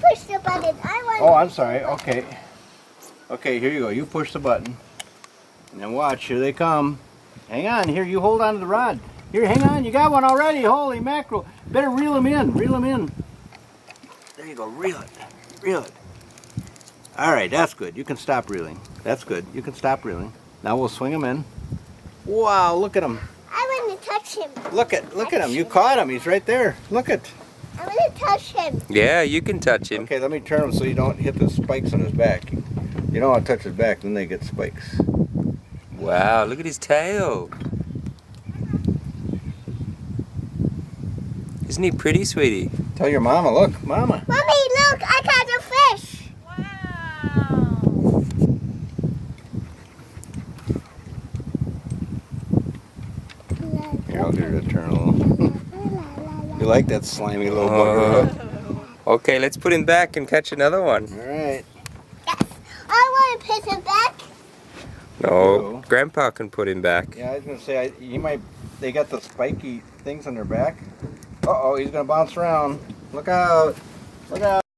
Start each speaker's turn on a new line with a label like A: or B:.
A: push the button. I want.
B: Oh, I'm sorry. Okay. Okay, here you go. You push the button. And then watch. Here they come. Hang on. Here, you hold on to the rod. Here, hang on. You got one already. Holy mackerel. Better reel him in. Reel him in. There you go. Reel it. Reel it. All right, that's good. You can stop reeling. That's good. You can stop reeling. Now we'll swing him in. Wow, look at him.
A: I want to touch him.
B: Look at him. You caught him. He's right there. Look at.
A: I want to touch him.
C: Yeah, you can touch him.
B: Okay, let me turn him so you don't hit the spikes on his back. You don't want to touch his back, then they get spikes.
C: Wow, look at his tail. Isn't he pretty, sweetie?
B: Tell your mama, look, mama.
A: Mommy, look, I caught a fish.
D: Wow.
B: Here, I'll get her to turn a little. You like that slimy little bugger, huh?
C: Okay, let's put him back and catch another one.
B: All right.
A: Yes. I want to put him back.
C: No, Grandpa can put him back.
B: Yeah, I was gonna say he might. They got the spiky things on their back. Uh oh, he's gonna bounce around. Look out! Look out!